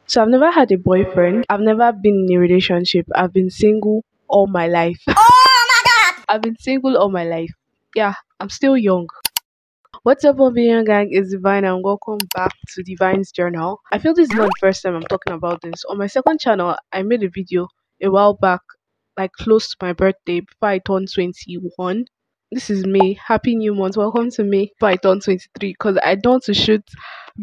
So I've never had a boyfriend. I've never been in a relationship. I've been single all my life. I've been single all my life. Yeah, I'm still young. What's up, Billionaire gang? It's Divine, and welcome back to Divine's Journal. I feel this is not the first time I'm talking about this. On my second channel, I made a video a while back, like close to my birthday, before I turned 21. This is May. Happy New Month. Welcome to May before I turned 23, because I don't want to shoot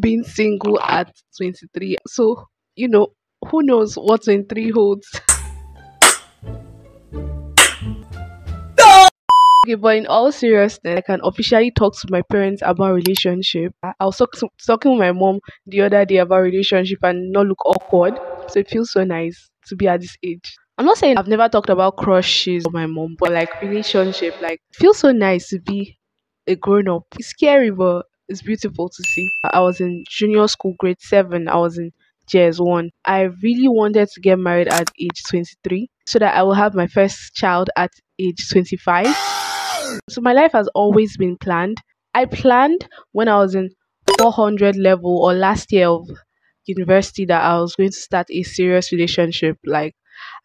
being single at 23. So, who knows what 23 holds. Okay, but in all seriousness, I can officially talk to my parents about relationship. I was talking with my mom the other day about relationship and not look awkward. So it feels so nice to be at this age. I'm not saying I've never talked about crushes with my mom, but like relationship, like it feels so nice to be a grown up. It's scary, but it's beautiful to see. I was in junior school, grade 7. I was in JS1. I really wanted to get married at age 23 so that I will have my first child at age 25. So my life has always been planned. I planned when I was in 400 level or last year of university that I was going to start a serious relationship. Like,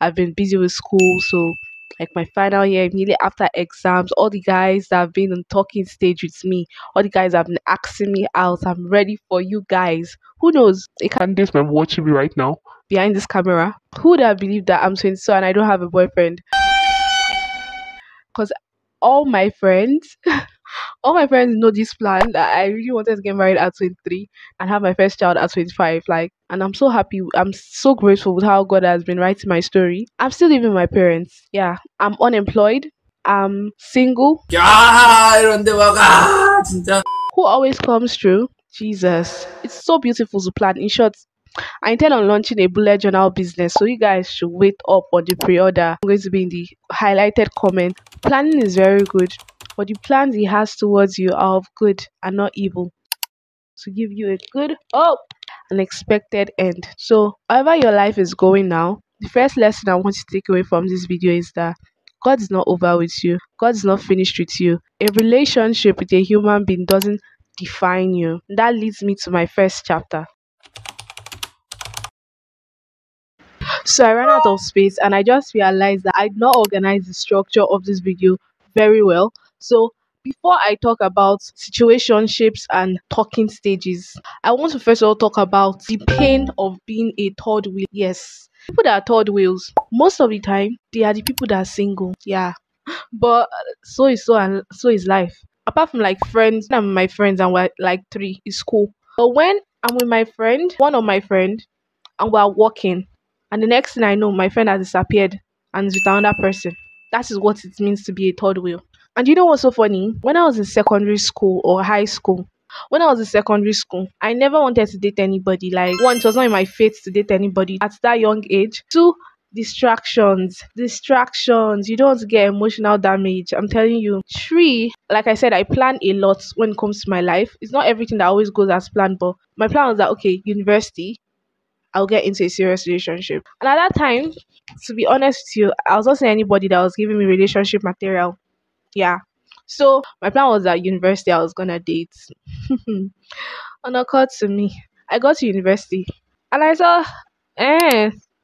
I've been busy with school, so like my final year, immediately after exams, all the guys that have been on talking stage with me, all the guys have been asking me out. I'm ready for you guys. Who knows? It can This man watching me right now. behind this camera. Who would have believed that I'm 22 and I don't have a boyfriend? Because all my friends, all my friends know this plan that I really wanted to get married at 23 and have my first child at 25. Like, and I'm so happy. I'm so grateful with how God has been writing my story. I'm still living with my parents. Yeah, I'm unemployed. I'm single. Who always comes through? Jesus. It's so beautiful to plan. In short, I intend on launching a bullet journal business, so you guys should wait up on the pre-order. I'm going to be in the highlighted comment. Planning is very good, but the plans he has towards you are of good and not evil, to give you a good unexpected end. So however your life is going now, the first lesson I want you to take away from this video is that God is not over with you. God is not finished with you. A relationship with a human being doesn't define you. That leads me to my first chapter. So I ran out of space and I just realized that I did not organize the structure of this video very well. So before I talk about situationships and talking stages, I want to first of all talk about the pain of being a third wheel. Yes, people that are third wheels, most of the time, they are the people that are single. Yeah, but so and so is life. Apart from like friends, when I'm with my friends and we're like three, it's cool. But when I'm with my friend, one of my friend, and we're walking, and the next thing I know, my friend has disappeared and is with another person. That is what it means to be a third wheel. And you know what's so funny? When I was in secondary school or high school, I never wanted to date anybody. Like, one, it was not in my fate to date anybody at that young age. Two, distractions. You don't want to get emotional damage. I'm telling you. Three, like I said, I plan a lot when it comes to my life. It's not everything that always goes as planned, but my plan was that, okay, university, I'll get into a serious relationship. And at that time, to be honest with you, I was not seeing anybody that was giving me relationship material. Yeah. So my plan was that university I was gonna date. And it occurred to me. I got to university and I saw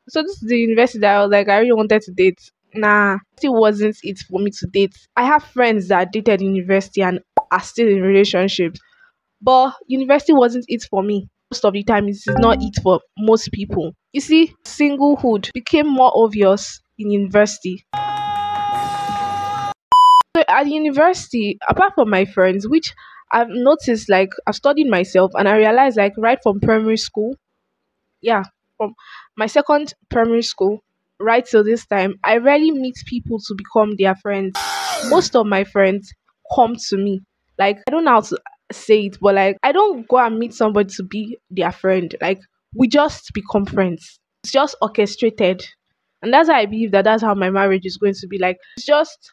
so this is the university that I was like, I really wanted to date. Nah, it wasn't it for me to date. I have friends that dated in university and are still in relationships. But university wasn't it for me. Most of the time, it is not it for most people. You see, singlehood became more obvious in university. So at university, apart from my friends, which I've noticed, like I've studied myself and I realized, like right from primary school, yeah, from my second primary school right till this time, I rarely meet people to become their friends. Most of my friends come to me. Like, I don't know how to say it, but like, I don't go and meet somebody to be their friend. Like, we just become friends. It's just orchestrated. And that's how I believe that that's how my marriage is going to be. Like, it's just,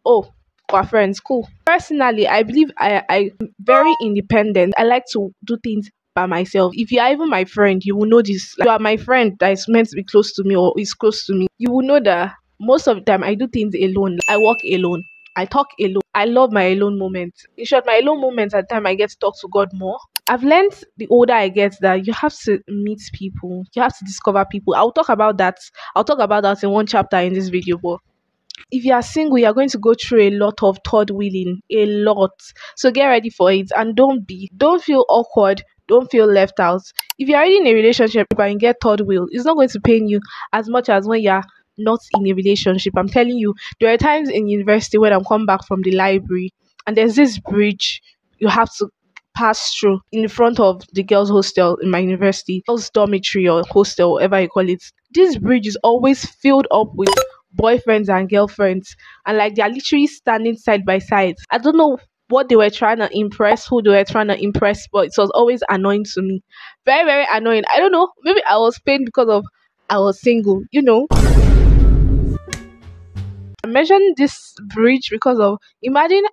oh, we're friends, cool. Personally, I believe I'm very independent. I like to do things by myself. If you are even my friend, you will know this. Like, you are my friend that is meant to be close to me or is close to me. You will know that most of the time I do things alone. I walk alone. I talk alone. I love my alone moments. In short, my alone moments at the time I get to talk to God more. I've learned the older I get that you have to meet people, you have to discover people. I'll talk about that. I'll talk about that in one chapter in this video. But if you are single, you're going to go through a lot of third wheeling, a lot. So get ready for it and don't feel awkward, don't feel left out. If you're already in a relationship and you get third wheel, it's not going to pain you as much as when you're not in a relationship. I'm telling you, there are times in university when I'm come back from the library and there's this bridge you have to pass through in front of the girls' hostel in my university, girls' dormitory or hostel, whatever you call it. This bridge is always filled up with boyfriends and girlfriends, and like they're literally standing side by side. I don't know what they were trying to impress, who they were trying to impress, but it was always annoying to me. Very, very annoying. I don't know. Maybe I was pained because of I was single, you know. I mentioned this bridge because of imagine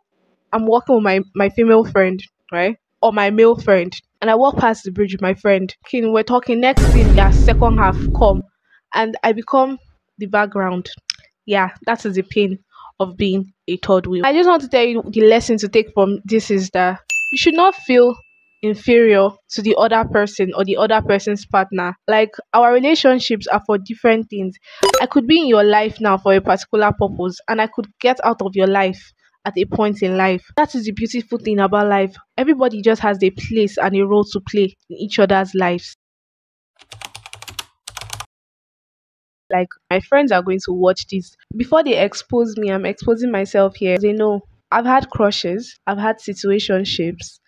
I'm walking with my female friend, right? Or my male friend. And I walk past the bridge with my friend. Okay, we're talking next thing, their second half come. And I become the background. Yeah, that is the pain of being a third wheel. I just want to tell you the lesson to take from this is that you should not feel inferior to the other person or the other person's partner. Like our relationships are for different things. I could be in your life now for a particular purpose and I could get out of your life at a point in life. That is the beautiful thing about life. Everybody just has a place and a role to play in each other's lives. Like my friends are going to watch this. Before they expose me, I'm exposing myself here. They know I've had crushes, I've had situationships,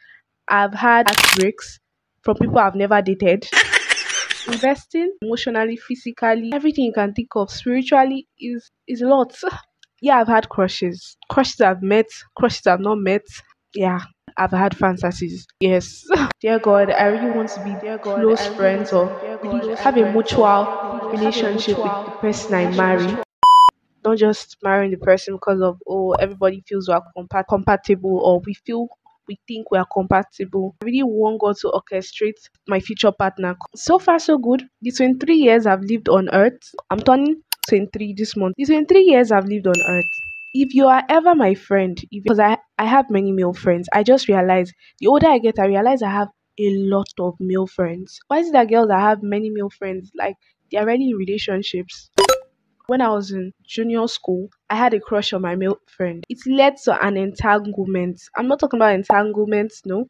I've had heartbreaks from people I've never dated. Investing emotionally, physically, everything you can think of, spiritually is a lot. Yeah, I've had crushes. Crushes I've met, crushes I've not met. Yeah, I've had fantasies. Yes. Dear God, I really want to be close friends or really have a mutual relationship with the person I marry. Not just marrying the person because of oh everybody feels we're compatible or we think we are compatible. I really want God to orchestrate my future partner. So far so good. The 23 years I've lived on earth. I'm turning 23 this month. The 23 years I've lived on earth. If you are ever my friend, because I have many male friends, I just realize the older I get, I realize I have a lot of male friends. Why is it that girls that have many male friends like they're already in relationships? When I was in junior school, I had a crush on my male friend. It led to an entanglement. I'm not talking about entanglement, no.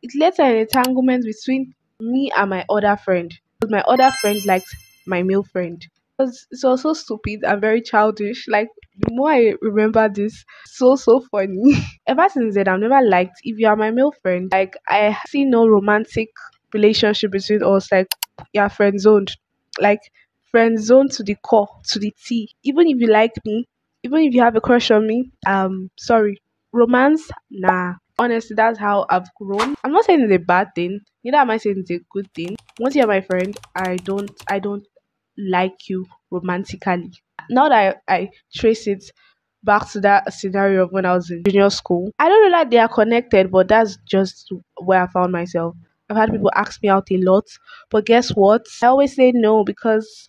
It led to an entanglement between me and my other friend. Because my other friend liked my male friend. It was so stupid and very childish. Like the more I remember this, so funny. Ever since then, I've never liked if you are my male friend. Like I see no romantic relationship between us. Like you're friend zoned. Like friend zone to the core, to the T. Even if you like me, even if you have a crush on me, sorry. Romance, nah. Honestly, that's how I've grown. I'm not saying it's a bad thing. Neither am I saying it's a good thing. Once you're my friend, I don't like you romantically. Now that I trace it back to that scenario of when I was in junior school, I don't know that they are connected, but that's just where I found myself. I've had people ask me out a lot, but guess what? I always say no because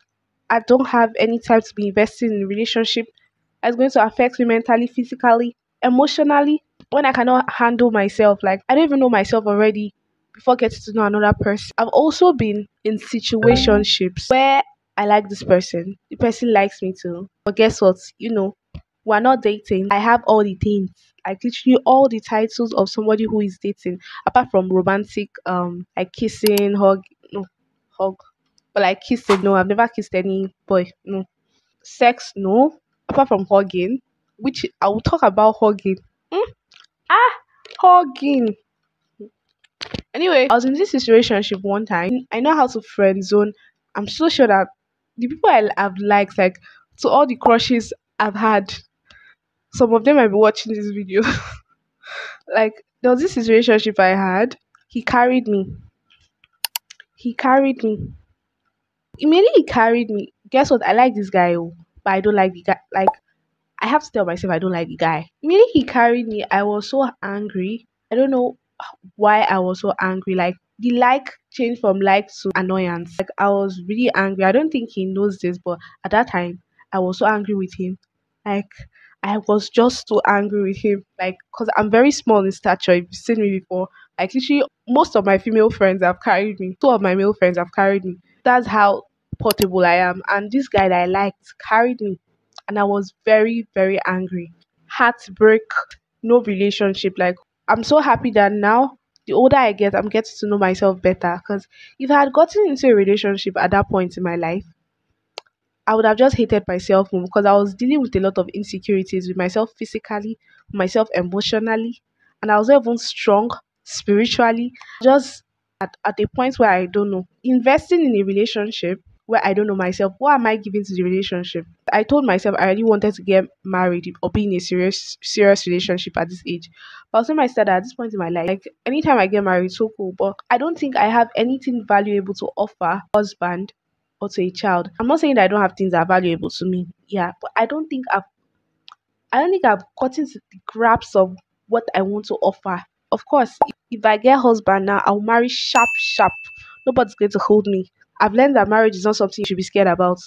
I don't have any time to be investing in a relationship that's going to affect me mentally, physically, emotionally when I cannot handle myself. Like I don't even know myself already before getting to know another person. I've also been in situationships where I like this person. The person likes me too. But guess what? We're not dating. I have all the things. Like literally all the titles of somebody who is dating, apart from romantic, like kissing, hug, no, hug, but like kissing, no, I've never kissed any boy, no. Sex, no. Apart from hugging, which I will talk about hugging. Hmm? Ah, hugging. Anyway, I was in this situationship one time. I know how to friend zone. I'm so sure that the people I've liked, like to all the crushes I've had, some of them might be watching this video. Like there was this situationship I had. He carried me. He carried me. Immediately he carried me. Guess what? I like this guy, oh, but I don't like the guy. Like I have to tell myself I don't like the guy. Immediately he carried me. I was so angry. I don't know why I was so angry. Like the like changed from like to annoyance. Like I was really angry. I don't think he knows this, but at that time I was so angry with him. Like I was just so angry with him, like, because I'm very small in stature. If you've seen me before, like, literally, most of my female friends have carried me. Two of my male friends have carried me. That's how portable I am. And this guy that I liked carried me, and I was very, very angry. Heartbreak, no relationship. Like, I'm so happy that now, the older I get, I'm getting to know myself better. Because if I had gotten into a relationship at that point in my life, I would have just hated myself more because I was dealing with a lot of insecurities with myself physically, myself emotionally, and I was not even strong spiritually. Just at a point where I don't know. Investing in a relationship where I don't know myself, what am I giving to the relationship? I told myself I really wanted to get married or be in a serious relationship at this age. But I was telling myself that at this point in my life, like anytime I get married, so cool. But I don't think I have anything valuable to offer husband or to a child. I'm not saying that I don't have things that are valuable to me. Yeah, but I don't think I've gotten to the grasp of what I want to offer. Of course, if I get husband now, I'll marry sharp, sharp. Nobody's going to hold me. I've learned that marriage is not something you should be scared about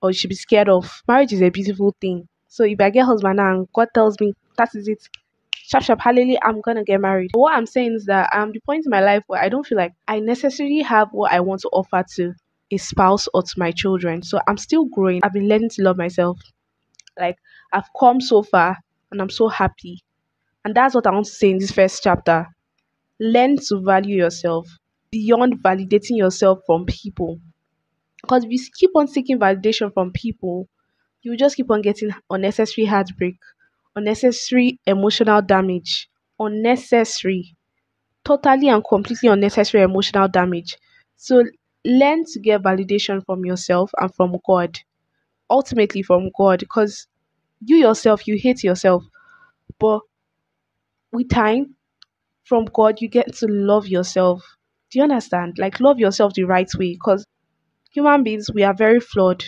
or you should be scared of. Marriage is a beautiful thing. So if I get husband now and God tells me that is it, sharp, sharp, hallelujah, I'm gonna get married. But what I'm saying is that I'm the point in my life where I don't feel like I necessarily have what I want to offer to a spouse or to my children. So I'm still growing. I've been learning to love myself. Like I've come so far and I'm so happy. And that's what I want to say in this first chapter. Learn to value yourself beyond validating yourself from people. Because if you keep on seeking validation from people, you just keep on getting unnecessary heartbreak, unnecessary emotional damage, unnecessary, totally and completely unnecessary emotional damage. So learn to get validation from yourself and from God, ultimately from God, because you yourself, you hate yourself. But with time, from God, you get to love yourself. Do you understand? Like, love yourself the right way because human beings, we are very flawed.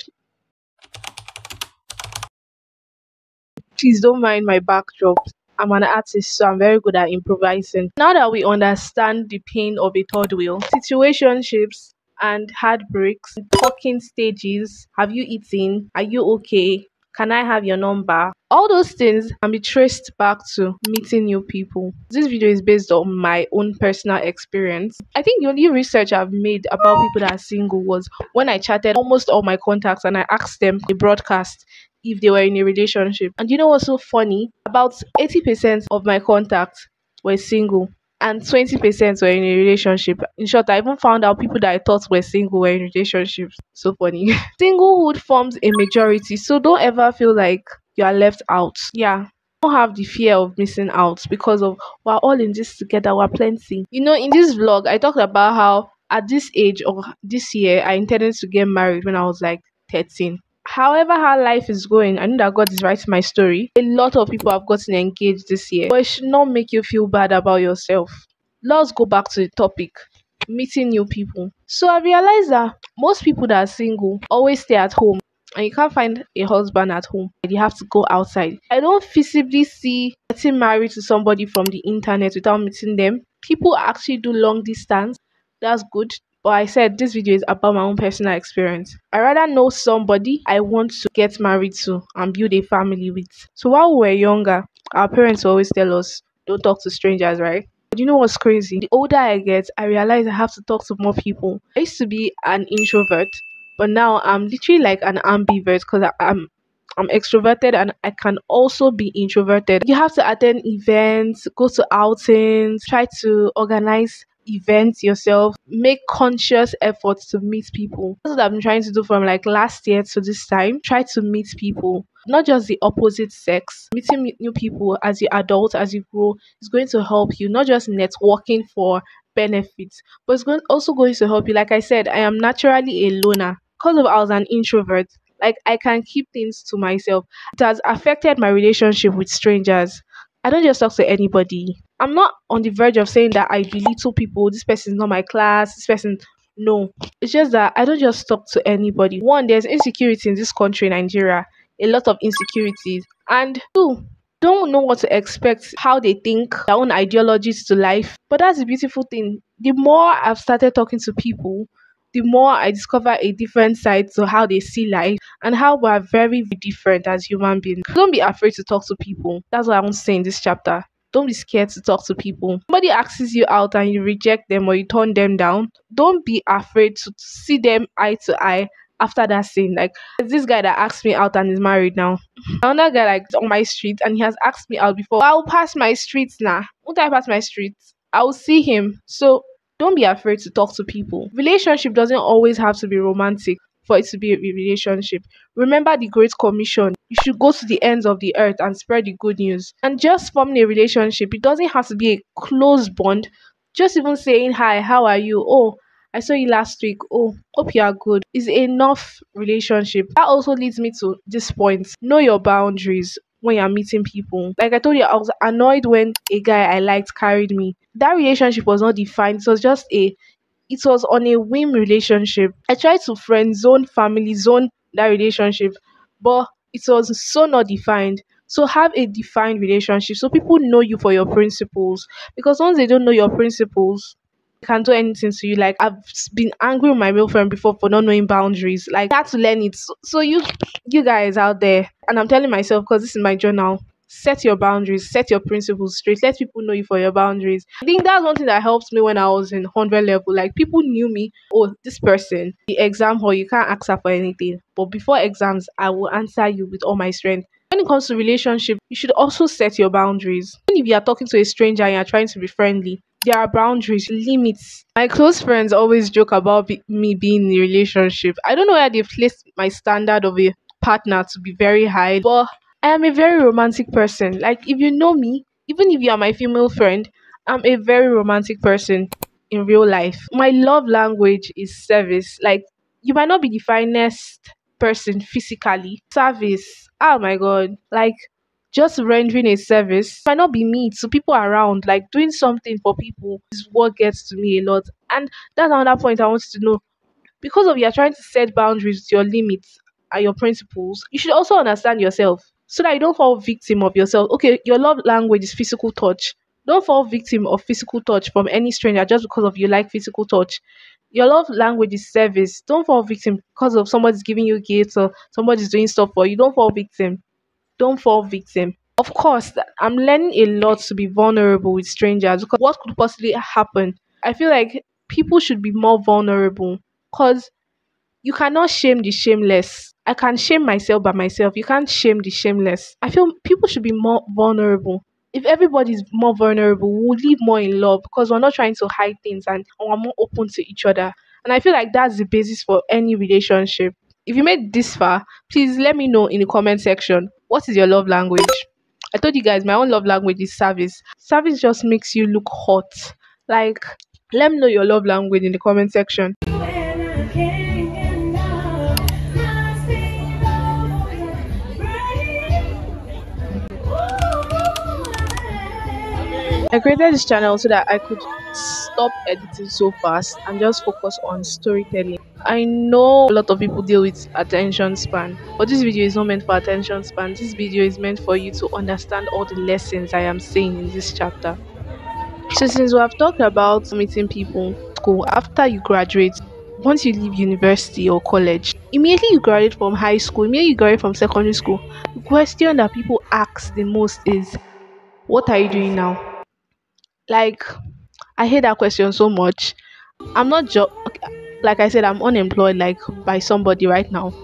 Please don't mind my backdrop. I'm an artist, so I'm very good at improvising. Now that we understand the pain of a third wheel, situationships and heartbreaks, talking stages, have you eaten? Are you okay? Can I have your number? All those things can be traced back to meeting new people. This video is based on my own personal experience. I think the only research I've made about people that are single was when I chatted almost all my contacts and I asked them a broadcast if they were in a relationship. And you know what's so funny? About 80% of my contacts were single and 20% were in a relationship. In short, I even found out people that I thought were single were in relationships. So funny. Singlehood forms a majority, so don't ever feel like you are left out. Yeah. Don't have the fear of missing out because of we're all in this together, we're plenty. You know, in this vlog, I talked about how at this age or this year, I intended to get married when I was like 13. However, how life is going, I know that God is writing my story. A lot of people have gotten engaged this year, but it should not make you feel bad about yourself. Let's go back to the topic, meeting new people. So I realized that most people that are single always stay at home and you can't find a husband at home. You have to go outside. I don't visibly see getting married to somebody from the internet without meeting them. People actually do long distance. That's good. But I said this video is about my own personal experience. I rather know somebody I want to get married to and build a family with. So while we were younger, our parents always tell us, don't talk to strangers, right? But you know what's crazy? The older I get, I realize I have to talk to more people. I used to be an introvert, but now I'm literally like an ambivert because I'm extroverted and I can also be introverted. You have to attend events, go to outings, try to organize events yourself, make conscious efforts to meet people. That's what I've been trying to do from like last year to this time. Try to meet people, not just the opposite sex. Meeting new people as you adult, as you grow, is going to help you, not just networking for benefits, but it's also going to help you. Like I said, I am naturally a loner because of I was an introvert. Like I can keep things to myself. It has affected my relationship with strangers. I don't just talk to anybody. I'm not on the verge of saying that I belittle people. This person is not my class. This person, no. It's just that I don't just talk to anybody. One, there's insecurity in this country, Nigeria. A lot of insecurities. And two, don't know what to expect, how they think, their own ideologies to life. But that's the beautiful thing. The more I've started talking to people, the more I discover a different side to how they see life and how we're very different as human beings. Don't be afraid to talk to people. That's what I want to say in this chapter. Don't be scared to talk to people. Somebody asks you out and you reject them or you turn them down. Don't be afraid to see them eye to eye after that scene. Like, there's this guy that asked me out and is married now. Another guy like on my street and he has asked me out before. I'll pass my streets now. Won't I pass my streets? I'll see him. So don't be afraid to talk to people. Relationship doesn't always have to be romantic for it to be a relationship. Remember the Great Commission. You should go to the ends of the earth and spread the good news. And just forming a relationship, it doesn't have to be a close bond. Just even saying hi, how are you? Oh, I saw you last week. Oh, hope you are good. Is enough relationship. That also leads me to this point. Know your boundaries when you're meeting people. Like I told you, I was annoyed when a guy I liked carried me. That relationship was not defined. It was on a whim relationship. I tried to friend zone, family zone that relationship, but it was so not defined. So have a defined relationship so people know you for your principles. Because once they don't know your principles, they can do anything to you. Like I've been angry with my real friend before for not knowing boundaries. Like I had to learn it. So you guys out there, and I'm telling myself because this is my journal. Set your boundaries, set your principles straight. Let people know you for your boundaries. I think that's one thing that helped me when I was in 100 level. Like people knew me. Oh, this person, the exam hall, you can't ask her for anything. But before exams, I will answer you with all my strength. When it comes to relationship, you should also set your boundaries. Even if you are talking to a stranger and you're trying to be friendly, there are boundaries, limits. My close friends always joke about me being in a relationship. I don't know where they've placed my standard of a partner to be very high, but I am a very romantic person. Like if you know me, even if you are my female friend, I'm a very romantic person in real life. My love language is service. Like you might not be the finest person physically. Service. Oh my god. Like just rendering a service might not be me to people around. Like doing something for people is what gets to me a lot. And that's another point I want you to know. Because of you're trying to set boundaries with your limits and your principles, you should also understand yourself so that you don't fall victim of yourself. Okay, your love language is physical touch. Don't fall victim of physical touch from any stranger just because of you like physical touch. Your love language is service. Don't fall victim because of somebody's giving you gifts or somebody's doing stuff for you. Don't fall victim. Don't fall victim. Of course, I'm learning a lot to be vulnerable with strangers because what could possibly happen? I feel like people should be more vulnerable because you cannot shame the shameless. I can shame myself by myself. You can't shame the shameless. I feel people should be more vulnerable. If everybody is more vulnerable, we'll live more in love because we're not trying to hide things and we're more open to each other. And I feel like that's the basis for any relationship. If you made this far, please let me know in the comment section. What is your love language? I told you guys my own love language is service. Service just makes you look hot. Like, let me know your love language in the comment section. I created this channel so that I could stop editing so fast and just focus on storytelling. I know a lot of people deal with attention span, but this video is not meant for attention span. This video is meant for you to understand all the lessons I am saying in this chapter. So since we have talked about meeting people in school, after you graduate, once you leave university or college, immediately you graduate from high school, immediately you graduate from secondary school, the question that people ask the most is, what are you doing now? Like, I hate that question so much. I'm not like I said, I'm unemployed like by somebody right now.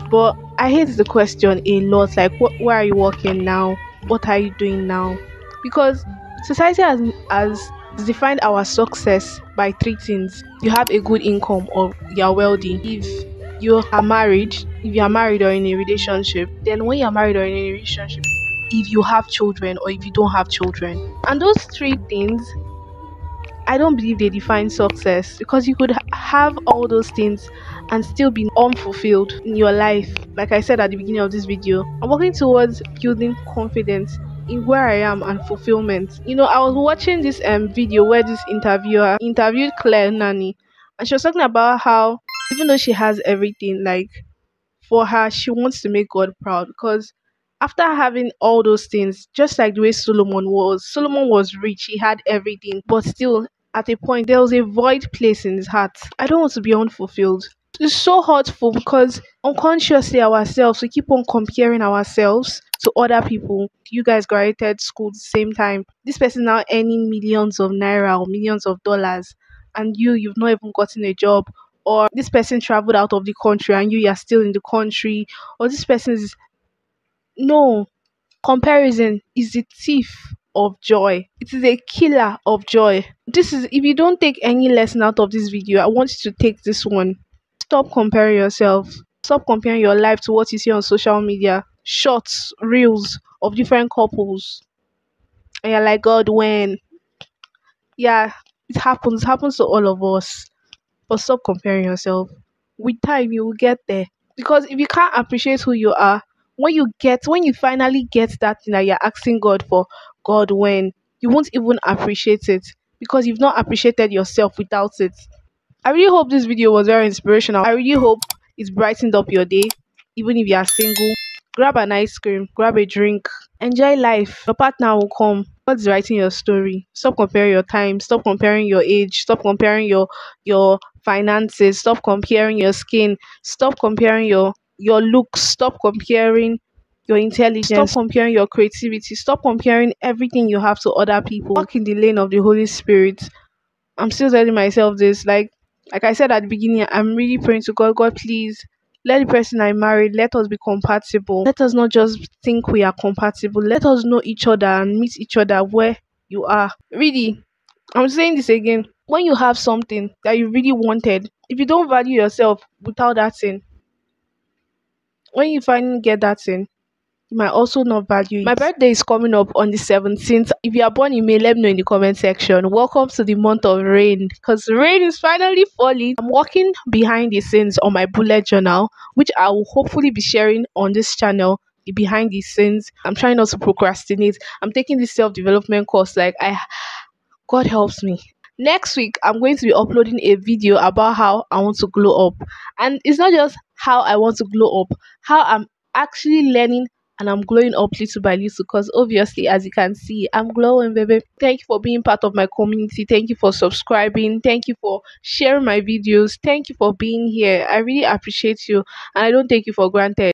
But I hate the question a lot. Like, where are you working now? What are you doing now? Because society has defined our success by three things. You have a good income or you're wealthy. If you are married or in a relationship, then when you're married or in a relationship, if you have children or if you don't have children. And those three things, I don't believe they define success because you could have all those things and still be unfulfilled in your life. Like I said at the beginning of this video, I'm working towards building confidence in where I am and fulfillment. You know, I was watching this video where this interviewer interviewed Claire Nani, and she was talking about how even though she has everything, like for her, she wants to make God proud because after having all those things, just like the way Solomon was rich, he had everything, but still at a point there was a void place in his heart. I don't want to be unfulfilled. It's so hurtful because unconsciously ourselves we keep on comparing ourselves to other people. You guys graduated school the same time. This person now earning millions of naira or millions of dollars, and you've not even gotten a job. Or this person traveled out of the country and you're still in the country. Or this person is no. Comparison is the thief of joy. It is a killer of joy. This is if you don't take any lesson out of this video, I want you to take this one. Stop comparing yourself. Stop comparing your life to what you see on social media. Shots, reels of different couples. And you're like, God, when? Yeah, it happens to all of us. But stop comparing yourself. With time, you will get there. Because if you can't appreciate who you are, when you finally get that thing that you're asking God for, God, when? You won't even appreciate it because you've not appreciated yourself without it. I really hope this video was very inspirational. I really hope it's brightened up your day, even if you are single. Grab an ice cream, grab a drink, enjoy life. Your partner will come. God's writing your story. Stop comparing your time. Stop comparing your age. Stop comparing your finances. Stop comparing your skin. Stop comparing your looks. Stop comparing your intelligence. Stop comparing your creativity. Stop comparing everything you have to other people. Walk in the lane of the Holy Spirit. I'm still telling myself this. Like I said at the beginning, I'm really praying to God. God, please let the person I married, let us be compatible. Let us not just think we are compatible. Let us know each other and meet each other where you are. Really, I'm saying this again. When you have something that you really wanted, if you don't value yourself without that thing, when you finally get that thing, you might also not value it. My birthday is coming up on the 17th. If you are born in May, let me know in the comment section. Welcome to the month of rain because rain is finally falling. I'm working behind the scenes on my bullet journal, which I will hopefully be sharing on this channel. The behind the scenes. I'm trying not to procrastinate. I'm taking this self-development course. God helps me. Next week, I'm going to be uploading a video about how I want to glow up. And it's not just how I want to glow up, how I'm actually learning and I'm glowing up little by little because obviously, as you can see, I'm glowing, baby. Thank you for being part of my community. Thank you for subscribing. Thank you for sharing my videos. Thank you for being here. I really appreciate you and I don't take you for granted.